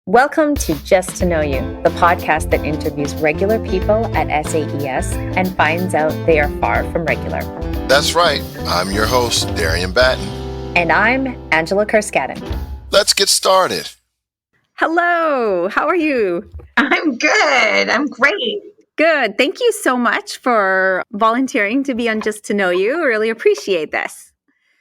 Welcome to Just to Know You, the podcast that interviews regular people at SAES and finds out they are far from regular. That's right. I'm your host, Darian Batten. And I'm Angela Kerskaden. Let's get started. Hello, how are you? I'm good. I'm great. Good. Thank you so much for volunteering to be on Just to Know You. Really appreciate this.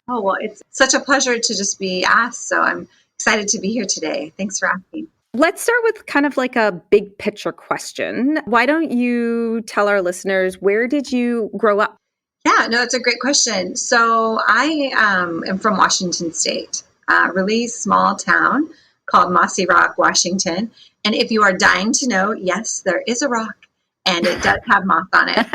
Oh, well, it's such a pleasure to just be asked. So I'm excited to be here today. Thanks for asking. Let's start with kind of like a big picture question. Why don't you tell our listeners, where did you grow up? Yeah, no, that's a great question. So I am from Washington State, a really small town called Mossy Rock, Washington. And if you are dying to know, yes, there is a rock and it does have moss on it.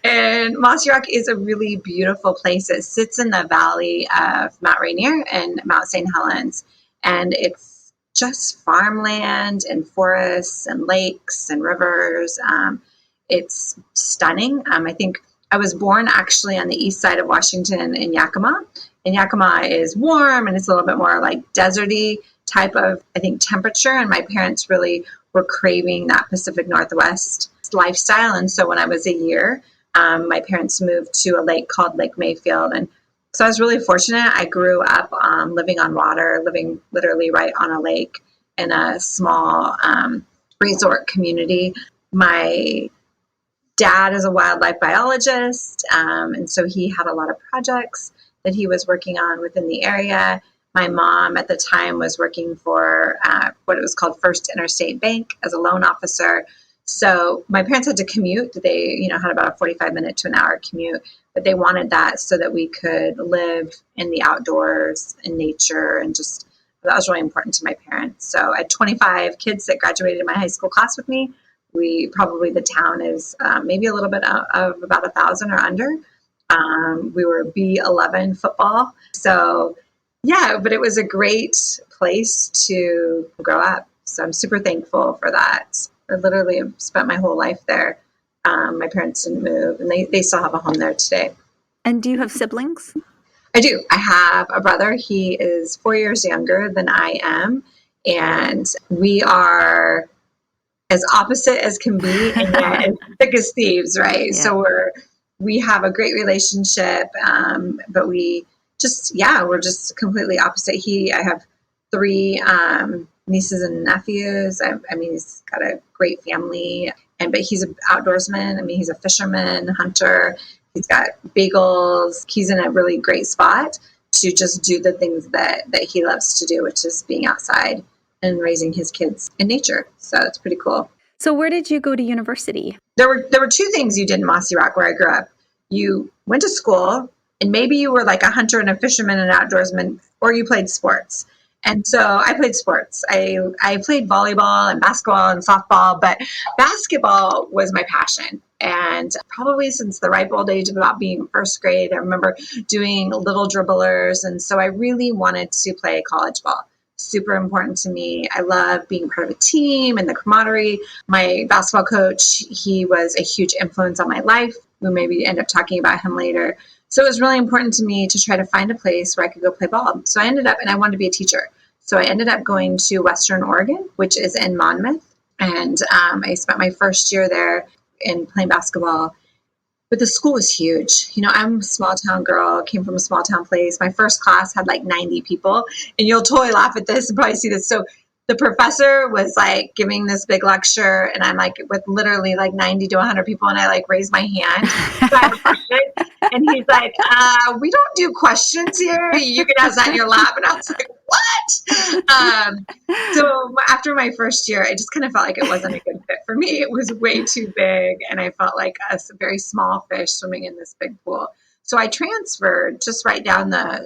And Mossy Rock is a really beautiful place. It sits in the valley of Mount Rainier and Mount St. Helens. And it's just farmland and forests and lakes and rivers. It's stunning. I think I was born actually on the east side of Washington in Yakima. And Yakima is warm and it's a little bit more like deserty type of, I think, temperature. And my parents really were craving that Pacific Northwest lifestyle. And so when I was a year, my parents moved to a lake called Lake Mayfield. And so I was really fortunate. I grew up living on water, living literally right on a lake in a small resort community. My dad is a wildlife biologist, and so he had a lot of projects that he was working on within the area. My mom at the time was working for what it was called First Interstate Bank as a loan officer. So my parents had to commute. They, had about a 45-minute to an hour commute, but they wanted that so that we could live in the outdoors, in nature, and just that was really important to my parents. So I had 25 kids that graduated my high school class with me. The town is maybe a little bit of about 1,000 or under. We were B11 football. So yeah, but it was a great place to grow up. So I'm super thankful for that. I literally have spent my whole life there. My parents didn't move and they still have a home there today. And do you have siblings? I do. I have a brother. He is 4 years younger than I am. And we are as opposite as can be and yet as thick as thieves, right? Yeah. So we have a great relationship, but we're just completely opposite. I have 3 nieces and nephews. I mean, he's got a great family, but he's an outdoorsman. I mean, he's a fisherman, hunter. He's got bagels. He's in a really great spot to just do the things that he loves to do, which is being outside and raising his kids in nature. So it's pretty cool. So where did you go to university? There were 2 things you did in Mossy Rock where I grew up. You went to school and maybe you were like a hunter and a fisherman and outdoorsman, or you played sports. And so I played sports. I played volleyball and basketball and softball, but basketball was my passion. And probably since the ripe old age of about being in first grade, I remember doing little dribblers. And so I really wanted to play college ball. Super important to me. I love being part of a team and the camaraderie. My basketball coach, he was a huge influence on my life. We'll maybe end up talking about him later. So it was really important to me to try to find a place where I could go play ball. So I ended up, and I wanted to be a teacher. So I ended up going to Western Oregon, which is in Monmouth. And I spent my first year there in playing basketball. But the school was huge. I'm a small town girl, came from a small town place. My first class had like 90 people. And you'll totally laugh at this and probably see this. So the professor was like giving this big lecture and I'm like with literally like 90 to 100 people and I like raised my hand. So I have a question. And he's like, we don't do questions here. You can ask that in your lab. And I was like, what? So after my first year, I just kind of felt like it wasn't a good fit for me. It was way too big. And I felt like a very small fish swimming in this big pool. So I transferred just right down the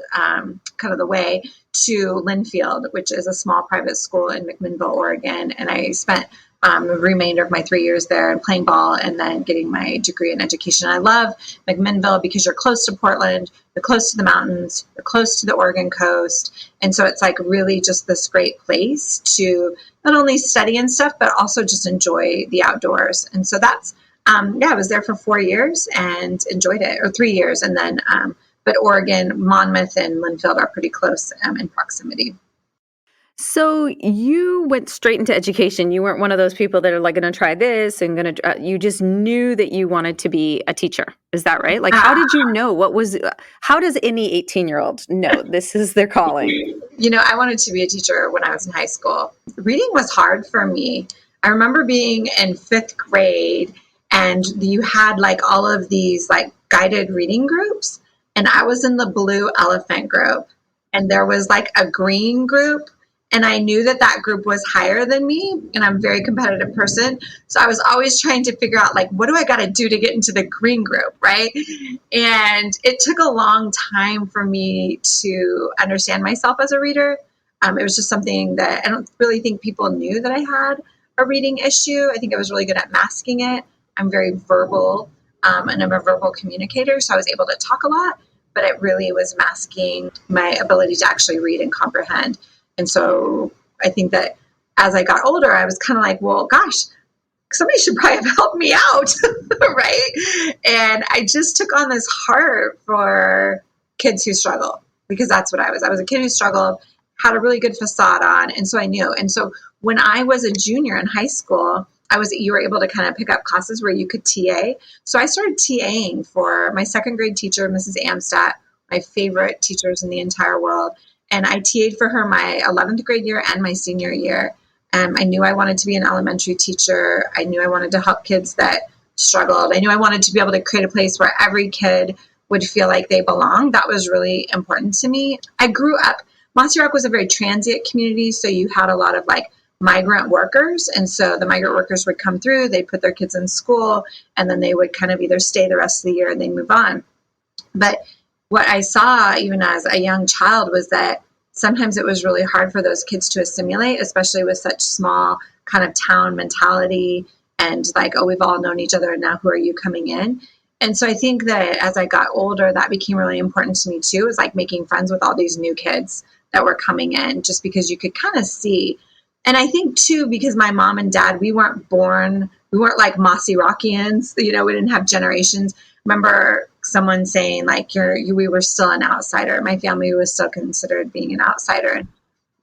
kind of the way to Linfield, which is a small private school in McMinnville, Oregon. And I spent the remainder of my 3 years there playing ball and then getting my degree in education. I love McMinnville because you're close to Portland, you're close to the mountains, you're close to the Oregon coast. And so it's like really just this great place to not only study and stuff, but also just enjoy the outdoors. And so that's, I was there for 4 years and enjoyed it, or 3 years. And then, but Oregon, Monmouth and Linfield are pretty close in proximity. So you went straight into education. You weren't one of those people that are like going to try this and going to, you just knew that you wanted to be a teacher. Is that right? Like, how did you know how does any 18-year-old know this is their calling? I wanted to be a teacher when I was in high school. Reading was hard for me. I remember being in fifth grade and you had like all of these like guided reading groups. And I was in the blue elephant group and there was like a green group. And I knew that group was higher than me. And I'm a very competitive person. So I was always trying to figure out like, what do I got to do to get into the green group? Right. And it took a long time for me to understand myself as a reader. It was just something that I don't really think people knew that I had a reading issue. I think I was really good at masking it. I'm very verbal and I'm a verbal communicator. So I was able to talk a lot, but it really was masking my ability to actually read and comprehend. And so I think that as I got older, I was kind of like, well, gosh, somebody should probably have helped me out, right? And I just took on this heart for kids who struggle because that's what I was. I was a kid who struggled, had a really good facade on, and so I knew. And so when I was a junior in high school, you were able to kind of pick up classes where you could TA. So I started TAing for my second grade teacher, Mrs. Amstadt, my favorite teachers in the entire world. And I TA'd for her my 11th grade year and my senior year. I knew I wanted to be an elementary teacher. I knew I wanted to help kids that struggled. I knew I wanted to be able to create a place where every kid would feel like they belonged. That was really important to me. I grew up, Mossy Rock was a very transient community, so you had a lot of like migrant workers. And so the migrant workers would come through, they'd put their kids in school, and then they would kind of either stay the rest of the year and they move on. But what I saw even as a young child was that sometimes it was really hard for those kids to assimilate, especially with such small kind of town mentality and like, oh, we've all known each other and now who are you coming in? And so I think that as I got older, that became really important to me too, is like making friends with all these new kids that were coming in just because you could kind of see. And I think too, because my mom and dad, we weren't like Mossy Rockians, we didn't have generations. Remember someone saying like we were still an outsider. My family was still considered being an outsider. And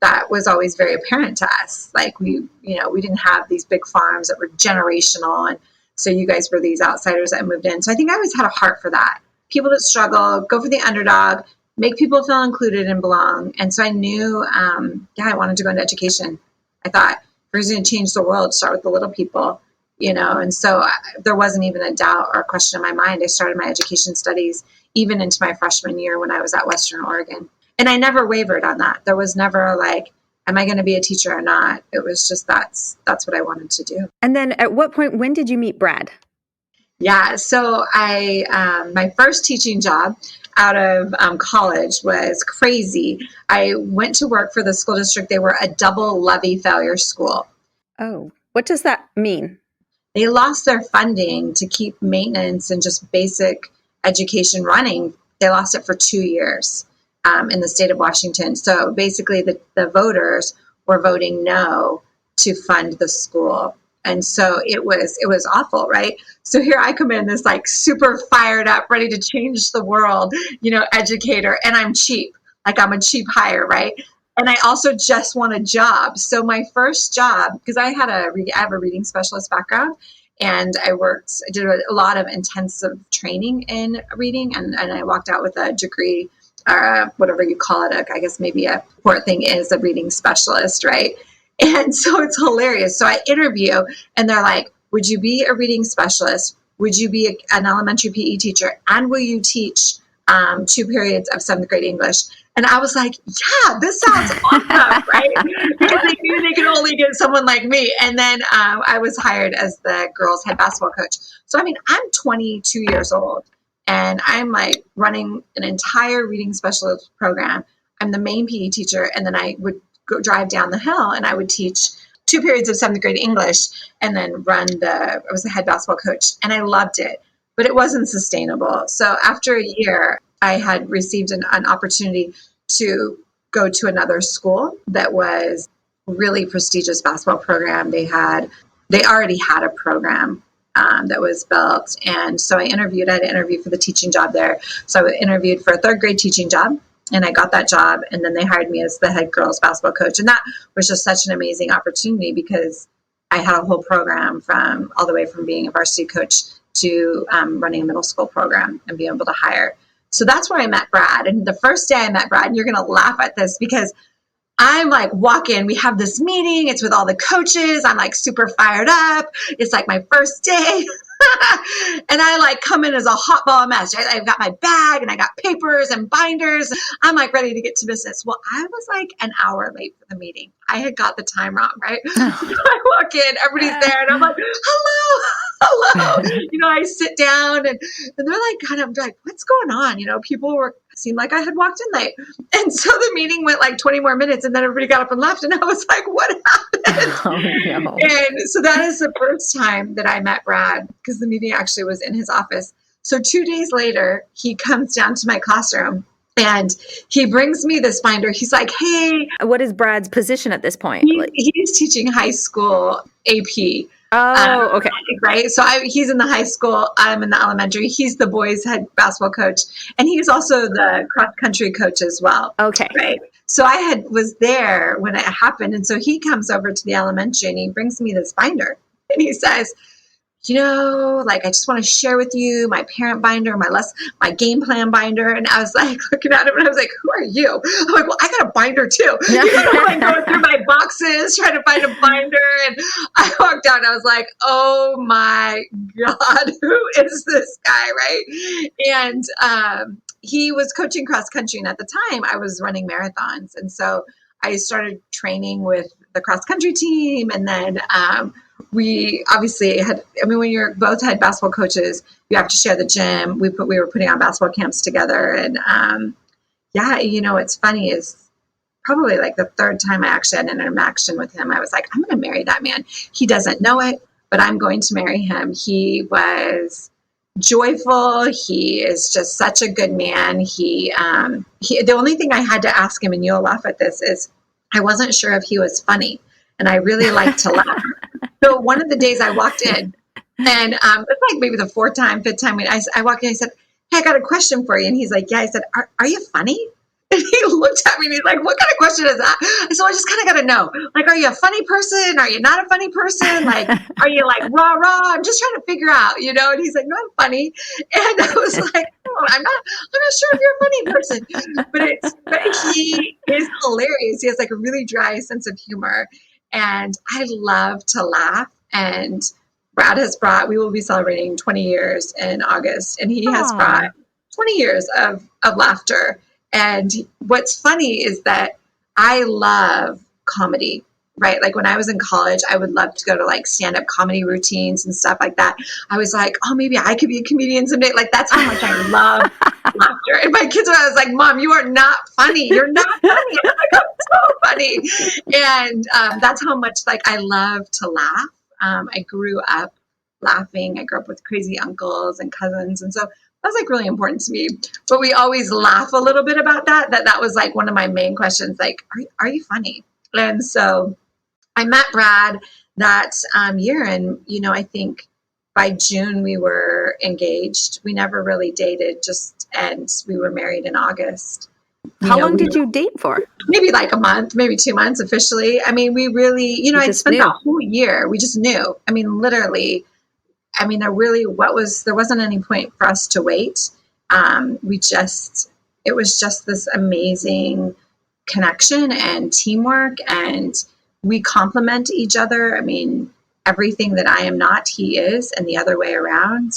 that was always very apparent to us. Like we didn't have these big farms that were generational. And so you guys were these outsiders that moved in. So I think I always had a heart for that. People that struggle, go for the underdog, make people feel included and belong. And so I knew, I wanted to go into education. I thought, if we're going to change the world, start with the little people. And so there wasn't even a doubt or a question in my mind. I started my education studies even into my freshman year when I was at Western Oregon. And I never wavered on that. There was never like, am I going to be a teacher or not? It was just that's what I wanted to do. And then at what point, when did you meet Brad? Yeah, so my first teaching job out of college was crazy. I went to work for the school district. They were a double levy failure school. Oh, what does that mean? They lost their funding to keep maintenance and just basic education running. They lost it for 2 years in the state of Washington. So basically the voters were voting no to fund the school. And so it was awful, right? So here I come in this like super fired up, ready to change the world, educator, and I'm cheap. Like I'm a cheap hire, right? And I also just want a job. So my first job, because I have a reading specialist background, and I did a lot of intensive training in reading, and I walked out with a degree, whatever you call it. I guess maybe a important thing is a reading specialist, right? And so it's hilarious. So I interview, and they're like, would you be a reading specialist? Would you be an elementary PE teacher? And will you teach 2 periods of 7th grade English? And I was like, yeah, this sounds awesome, right? Because they knew they could only get someone like me. And then I was hired as the girls' head basketball coach. So, I'm 22 years old, and I'm like running an entire reading specialist program. I'm the main PE teacher, and then I would drive down the hill, and I would teach 2 periods of 7th grade English, and then I was the head basketball coach, and I loved it. But it wasn't sustainable. So after a year, I had received an opportunity to go to another school that was really prestigious basketball program. They already had a program that was built. And so I had to interview for the teaching job there. So I interviewed for a 3rd grade teaching job. And I got that job, and then they hired me as the head girls basketball coach. And that was just such an amazing opportunity because I had a whole program from all the way from being a varsity coach to running a middle school program and being able to hire. So that's where I met Brad. And the first day I met Brad, and you're going to laugh at this because I'm like walking, we have this meeting, it's with all the coaches. I'm like super fired up. It's like my first day. And I like come in as a hot ball of mess, right? I've got my bag and I got papers and binders. I'm like ready to get to business. Well, I was like an hour late for the meeting. I had got the time wrong, right? I walk in, everybody's there, and I'm like, hello. I sit down and they're like kind of like, what's going on? People seemed like I had walked in late. And so the meeting went like 20 more minutes and then everybody got up and left. And I was like, what happened? Oh, no. And so that is the first time that I met Brad because the meeting actually was in his office. So 2 days later, he comes down to my classroom and he brings me this binder. He's like, hey. What is Brad's position at this point? He's teaching high school AP. Oh, okay. Right. So he's in the high school. I'm in the elementary. He's the boys' head basketball coach. And he's also the cross country coach as well. Okay. Right. So I was there when it happened. And so he comes over to the elementary and he brings me this binder and he says, I just want to share with you my parent binder, my game plan binder. And I was like looking at him and I was like, who are you? I'm like, well, I got a binder too. I'm like going through my boxes, trying to find a binder. And I walked out and I was like, oh my God, who is this guy? Right. And he was coaching cross country. And at the time I was running marathons. And so I started training with the cross country team. And then we obviously when you're both head basketball coaches, you have to share the gym. We were putting on basketball camps together. And what's funny is probably like the third time I actually had an interaction with him, I was like, I'm going to marry that man. He doesn't know it, but I'm going to marry him. He was joyful. He is just such a good man. The only thing I had to ask him, and you'll laugh at this, is I wasn't sure if he was funny. And I really like to laugh. So one of the days I walked in, and it's like maybe the fifth time I walked in, I said, hey, I got a question for you. And he's like, yeah. I said, are you funny? And he looked at me and he's like, what kind of question is that? I said, well, I just kind of got to know. Like, are you a funny person? Are you not a funny person? Like, are you like rah, rah? I'm just trying to figure out, And he's like, no, I'm funny. And I was like, oh, I'm not sure if you're a funny person. But he is hilarious. He has like a really dry sense of humor. And I love to laugh. And Brad we will be celebrating 20 years in August. And he has brought 20 years of laughter. And what's funny is that I love comedy, right? Like when I was in college, I would love to go to like stand-up comedy routines and stuff like that. I was like, oh, maybe I could be a comedian someday. Like that's how much I love laughter. And my kids, I was like, Mom, you are not funny. You're not funny. I'm like, I'm so funny. And that's how much like I love to laugh. I grew up laughing. I grew up with crazy uncles and cousins. And so that's like really important to me. But we always laugh a little bit about that was like one of my main questions, like, are you funny? And so I met Brad that year. And, I think by June we were engaged. We never really dated, and we were married in August. How long did you date for? Maybe like a month, maybe 2 months officially. I mean, we really, I spent the whole year. We just knew. I mean, literally. I mean, there wasn't any point for us to wait. It was just this amazing connection and teamwork, and we complement each other. I mean, everything that I am not, he is, and the other way around.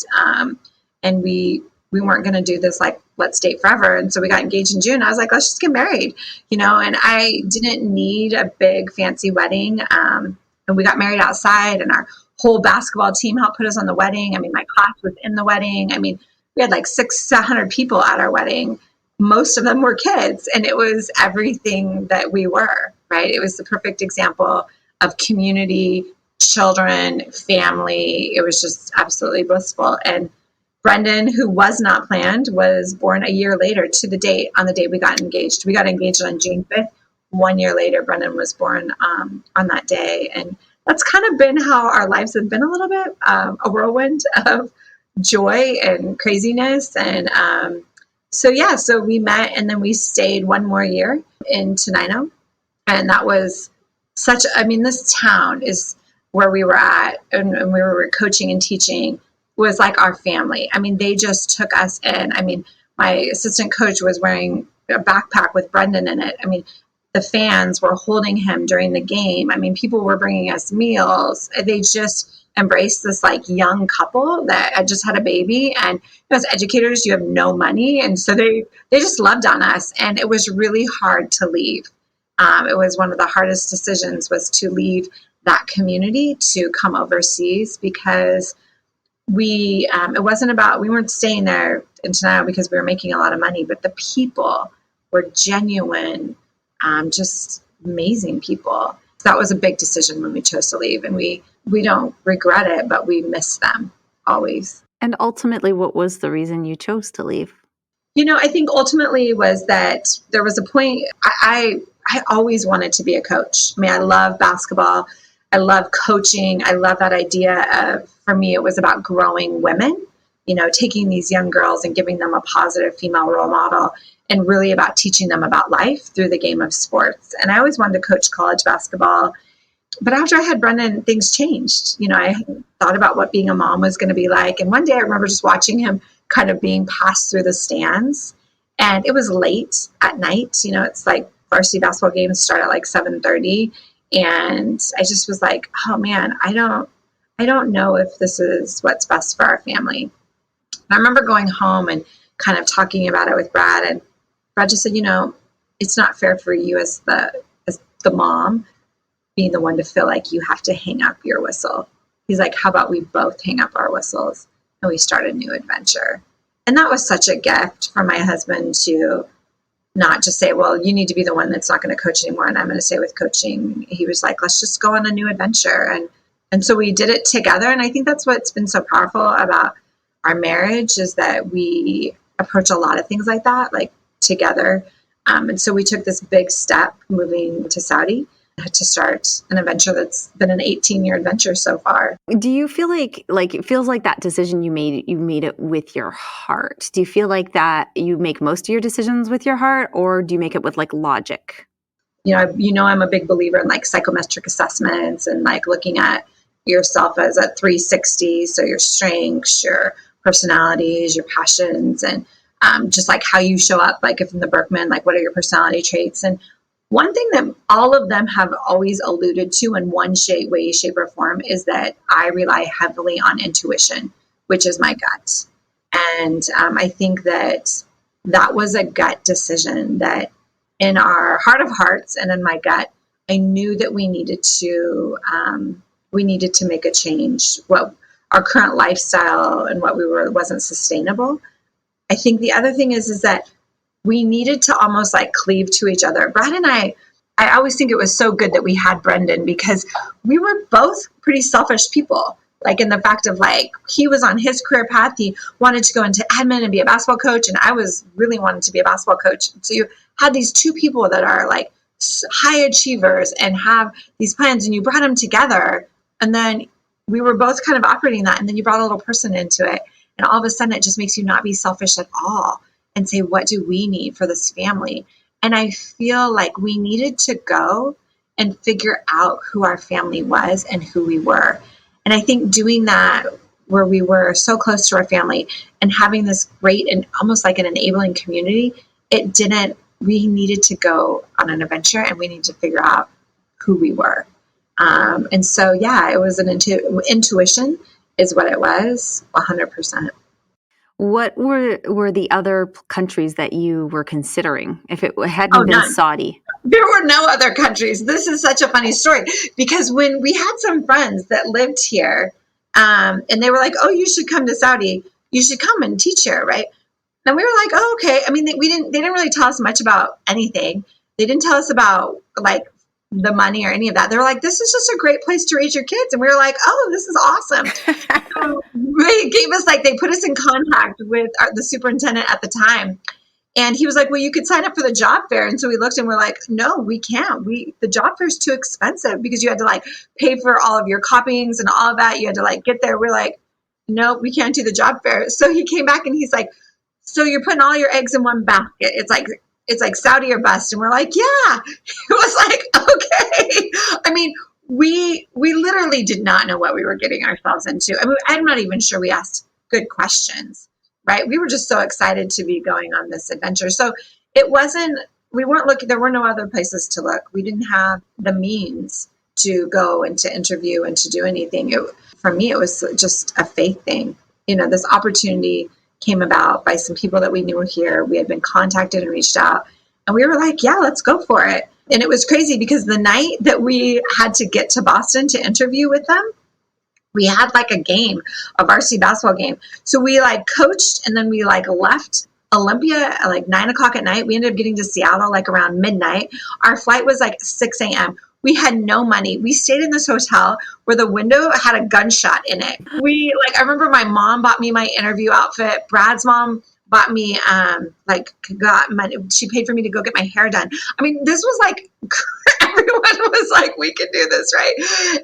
And we weren't going to do this like, let's date forever. And so we got engaged in June. I was like, let's just get married, and I didn't need a big fancy wedding. And we got married outside, and our whole basketball team helped put us on the wedding. I mean, my class was in the wedding. I mean, we had like 600 people at our wedding. Most of them were kids, and it was everything that we were, right? It was the perfect example of community, children, family. It was just absolutely blissful. And Brendan, who was not planned, was born a year later to the date, on the day we got engaged. We got engaged on June 5th. 1 year later, Brendan was born on that day. And that's kind of been how our lives have been a little bit, a whirlwind of joy and craziness. And so we met and then we stayed one more year in Tenino. And that was this town is where we were at and we were coaching and teaching was like our family. I mean, they just took us in. I mean, my assistant coach was wearing a backpack with Brendan in it. I mean, the fans were holding him during the game. I mean, people were bringing us meals. They just embraced this like young couple that had just had a baby. And as educators, you have no money. And so they just loved on us. And it was really hard to leave. It was one of the hardest decisions was to leave that community to come overseas because it wasn't about, we weren't staying there in Tenino because we were making a lot of money, but the people were genuine, just amazing people. So that was a big decision when we chose to leave, and we don't regret it, but we miss them always. And ultimately, what was the reason you chose to leave? I think ultimately was that there was a point, I always wanted to be a coach. I mean, I love basketball. I love coaching. I love that idea of, for me, it was about growing women, taking these young girls and giving them a positive female role model and really about teaching them about life through the game of sports. And I always wanted to coach college basketball. But after I had Brendan, things changed. I thought about what being a mom was going to be like. And one day I remember just watching him kind of being passed through the stands. And it was late at night. It's like varsity basketball games start at like 7:30. And I just was like, oh man, I don't know if this is what's best for our family. And I remember going home and kind of talking about it with Brad, and Brad just said, it's not fair for you as the mom being the one to feel like you have to hang up your whistle. He's like, how about we both hang up our whistles and we start a new adventure? And that was such a gift for my husband to not just say, well, you need to be the one that's not going to coach anymore and I'm going to stay with coaching. He was like, let's just go on a new adventure. And so we did it together. And I think that's what's been so powerful about our marriage is that we approach a lot of things like that, like together. And so we took this big step moving to Saudi to start an adventure that's been an 18-year adventure so far. Do you feel like it feels like that decision you made it with your heart? Do you feel like that you make most of your decisions with your heart, or do you make it with like logic? I'm a big believer in like psychometric assessments and like looking at yourself as a 360. So your strengths, your personalities, your passions, and just like how you show up, like if in the Berkman, like what are your personality traits? And one thing that all of them have always alluded to in one way, shape, or form is that I rely heavily on intuition, which is my gut. And I think that was a gut decision that in our heart of hearts and in my gut, I knew that we needed to make a change. What our current lifestyle and what we were wasn't sustainable. I think the other thing is that we needed to almost like cleave to each other. Brad and I always think it was so good that we had Brendan because we were both pretty selfish people. Like in the fact of like, he was on his career path. He wanted to go into admin and be a basketball coach. And I was really wanting to be a basketball coach. So you had these two people that are like high achievers and have these plans, and you brought them together. And then we were both kind of operating that. And then you brought a little person into it. And all of a sudden it just makes you not be selfish at all and say, what do we need for this family? And I feel like we needed to go and figure out who our family was and who we were. And I think doing that where we were so close to our family and having this great and almost like an enabling community, we needed to go on an adventure and we needed to figure out who we were. And so, yeah, it was an intuition is what it was, 100%. What were the other countries that you were considering if it hadn't been none. Saudi? There were no other countries. This is such a funny story because when we had some friends that lived here and they were like, oh, you should come to Saudi. You should come and teach here, right? And we were like, oh, okay. I mean, they didn't really tell us much about anything. They didn't tell us about like the money or any of that. They were like, this is just a great place to raise your kids. And we were like, oh, this is awesome. So they gave us they put us in contact with the superintendent at the time. And he was like, well, you could sign up for the job fair. And so we looked and we're like, no, we can't. The job fair is too expensive because you had to pay for all of your copyings and all of that. You had to get there. We're like, no, we can't do the job fair. So he came back and he's like, so you're putting all your eggs in one basket. It's like Saudi or bust. And we're like, yeah. It was like, okay. I mean, we literally did not know what we were getting ourselves into. I mean, I'm not even sure we asked good questions, right? We were just so excited to be going on this adventure. So it wasn't, we weren't looking, there were no other places to look. We didn't have the means to go and to interview and to do anything. For me, it was just a faith thing. You know, this opportunity came about by some people that we knew here. We had been contacted and reached out, and we were like, yeah, let's go for it. And it was crazy because the night that we had to get to Boston to interview with them, we had like a game, a varsity basketball game. So we like coached, and then we like left Olympia at like 9:00 at night. We ended up getting to Seattle like around midnight. Our flight was like 6 a.m. We had no money. We stayed in this hotel where the window had a gunshot in it. I remember my mom bought me my interview outfit. Brad's mom bought me, got money. She paid for me to go get my hair done. I mean, this was like, everyone was like, we can do this, right?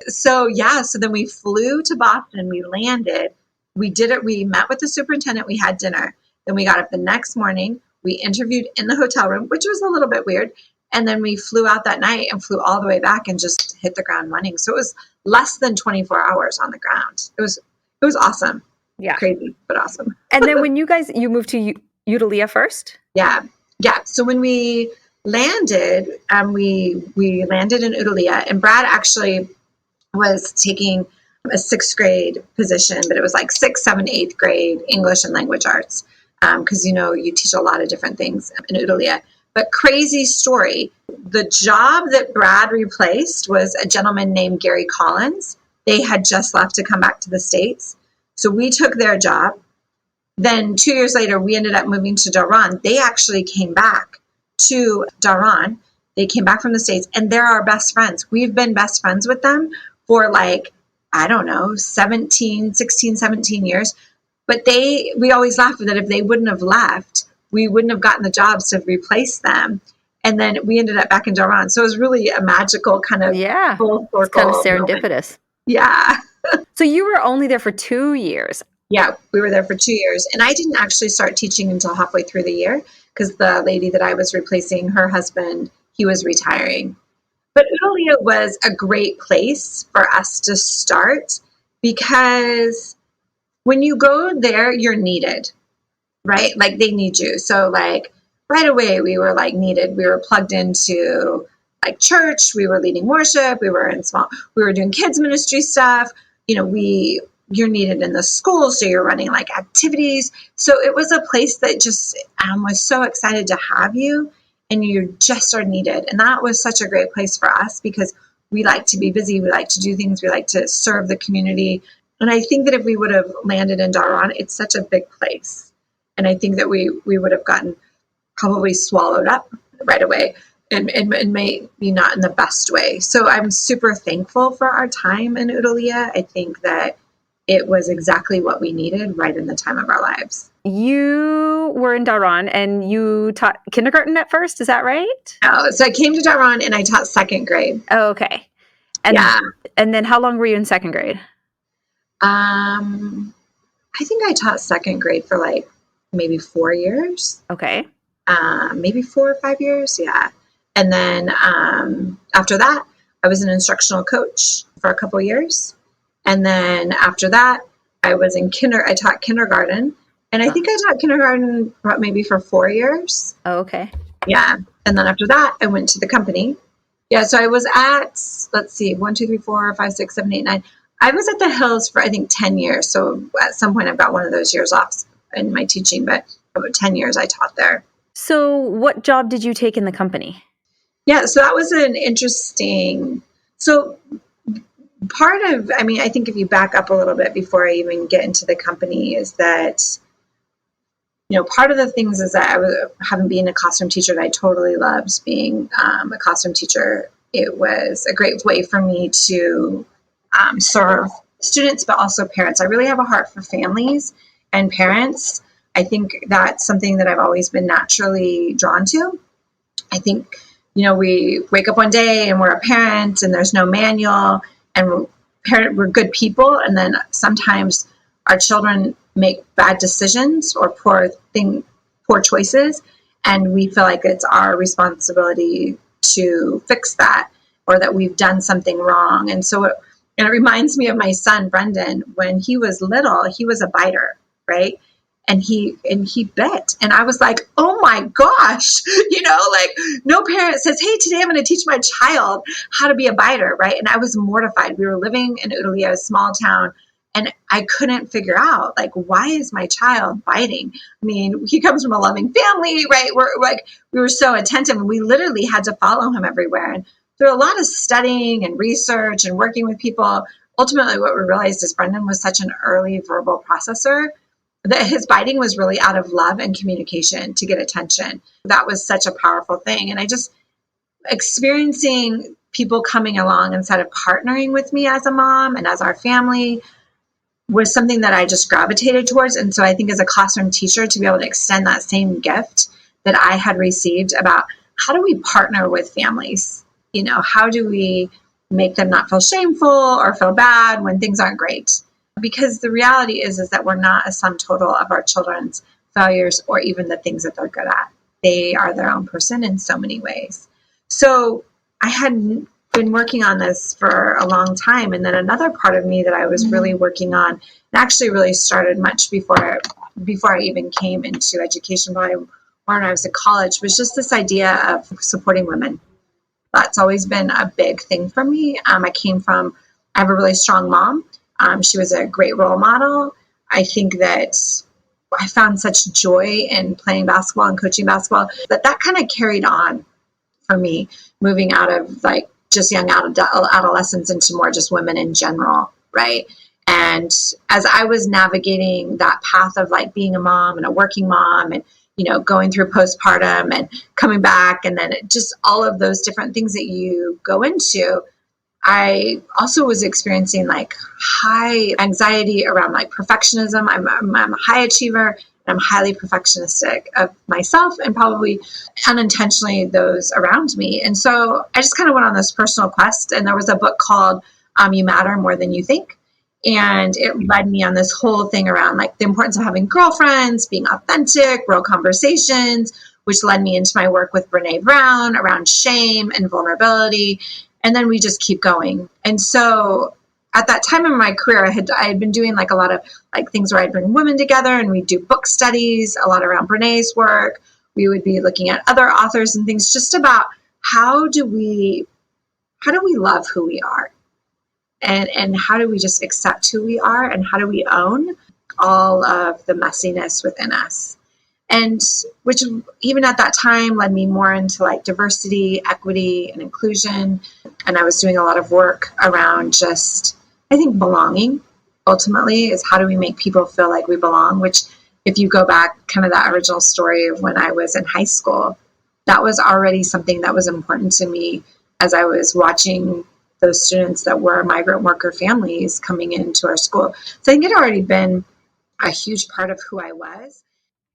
So yeah, so then we flew to Boston. We landed. We did it. We met with the superintendent. We had dinner. Then we got up the next morning. We interviewed in the hotel room, which was a little bit weird. And then we flew out that night and flew all the way back and just hit the ground running. So it was less than 24 hours on the ground. It was awesome. Yeah. Crazy, but awesome. And then when you moved to Udalia first? Yeah. So when we landed, we landed in Udalia, and Brad actually was taking a 6th grade position, but it was like 6th, 7th, 8th grade English and language arts. Because, you teach a lot of different things in Udalia. But crazy story, the job that Brad replaced was a gentleman named Gary Collins. They had just left to come back to the States. So we took their job. Then 2 years later, we ended up moving to Dhahran. They actually came back to Dhahran. They came back from the States, and they're our best friends. We've been best friends with them for 16, 17 years. But we always laugh that if they wouldn't have left, we wouldn't have gotten the jobs to replace them. And then we ended up back in Dhahran. So it was really a magical kind of full circle. It's kind of serendipitous. Moment. Yeah. So you were only there for 2 years. Yeah, we were there for 2 years. And I didn't actually start teaching until halfway through the year because the lady that I was replacing, her husband, he was retiring. But Udalia was a great place for us to start because when you go there, you're needed, right? Like they need you. So like right away, we were like needed. We were plugged into like church. We were leading worship. We were doing kids ministry stuff. You're needed in the school. So you're running like activities. So it was a place that just was so excited to have you, and you just are needed. And that was such a great place for us because we like to be busy. We like to do things. We like to serve the community. And I think that if we would have landed in Dhahran, it's such a big place. And I think that we would have gotten probably swallowed up right away and maybe not in the best way. So I'm super thankful for our time in Udalia. I think that it was exactly what we needed right in the time of our lives. You were in Dhahran and you taught kindergarten at first, is that right? Oh, so I came to Dhahran and I taught 2nd grade. Oh, okay. And then how long were you in 2nd grade? I think I taught 2nd grade for like maybe 4 years. Okay. Maybe 4 or 5 years. Yeah. And then after that, I was an instructional coach for a couple years. And then after that, I was in I taught kindergarten. And I think I taught kindergarten maybe for 4 years. Oh, okay. Yeah. And then after that, I went to the company. Yeah. So I was at, let's see, 1, 2, 3, 4, 5, 6, 7, 8, 9. I was at the Hills for, I think, 10 years. So at some point, I've got one of those years off in my teaching, but about 10 years I taught there. So what job did you take in the company? Yeah, so that was an interesting, so part of, I think if you back up a little bit before I even get into the company is that, part of the things is that having been a classroom teacher, that I totally loved being a classroom teacher. It was a great way for me to serve students, but also parents. I really have a heart for families and parents. I think that's something that I've always been naturally drawn to. I think, we wake up one day and we're a parent and there's no manual and we're good people. And then sometimes our children make bad decisions or poor poor choices, and we feel like it's our responsibility to fix that, or that we've done something wrong. And it reminds me of my son, Brendan. When he was little, he was a biter, right? And he bit. And I was like, oh my gosh, like no parent says, hey, today I'm going to teach my child how to be a biter, right? And I was mortified. We were living in Italy, a small town, and I couldn't figure out, like, why is my child biting? I mean, he comes from a loving family, right? We were so attentive, and we literally had to follow him everywhere. And through a lot of studying and research and working with people, ultimately what we realized is Brendan was such an early verbal processor that his biting was really out of love and communication to get attention. That was such a powerful thing. And I just experiencing people coming along instead of partnering with me as a mom and as our family was something that I just gravitated towards. And so I think as a classroom teacher, to be able to extend that same gift that I had received about how do we partner with families? How do we make them not feel shameful or feel bad when things aren't great? Because the reality is that we're not a sum total of our children's failures or even the things that they're good at. They are their own person in so many ways. So I had been working on this for a long time. And then another part of me that I was really working on, and actually really started much before I even came into education, probably when I was in college, was just this idea of supporting women. That's always been a big thing for me. I have a really strong mom. She was a great role model. I think that I found such joy in playing basketball and coaching basketball that kind of carried on for me, moving out of like just young adolescents into more just women in general, right? And as I was navigating that path of like being a mom and a working mom and going through postpartum and coming back, and then just all of those different things that you go into, I also was experiencing like high anxiety around like perfectionism. I'm a high achiever, and I'm highly perfectionistic of myself and probably unintentionally those around me. And so I just kind of went on this personal quest, and there was a book called You Matter More Than You Think. And it led me on this whole thing around like the importance of having girlfriends, being authentic, real conversations, which led me into my work with Brene Brown around shame and vulnerability. And then we just keep going. And so at that time in my career, I had been doing like a lot of like things where I'd bring women together and we'd do book studies, a lot around Brene's work. We would be looking at other authors and things just about how do we love who we are? And how do we just accept who we are, and how do we own all of the messiness within us? And which even at that time led me more into like diversity, equity, and inclusion. And I was doing a lot of work around just, I think, belonging ultimately is how do we make people feel like we belong, which if you go back kind of that original story of when I was in high school, that was already something that was important to me as I was watching those students that were migrant worker families coming into our school. So I think it had already been a huge part of who I was.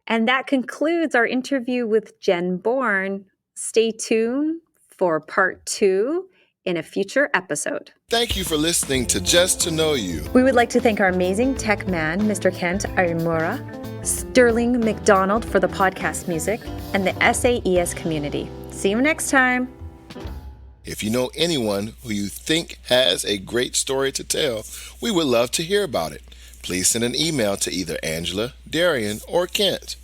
And that concludes our interview with Jen Bourne. Stay tuned for part 2 in a future episode. Thank you for listening to Just to Know You. We would like to thank our amazing tech man, Mr. Kent Arimura, Sterling McDonald for the podcast music, and the SAES community. See you next time. If you know anyone who you think has a great story to tell, we would love to hear about it. Please send an email to either Angela, Darian, or Kent.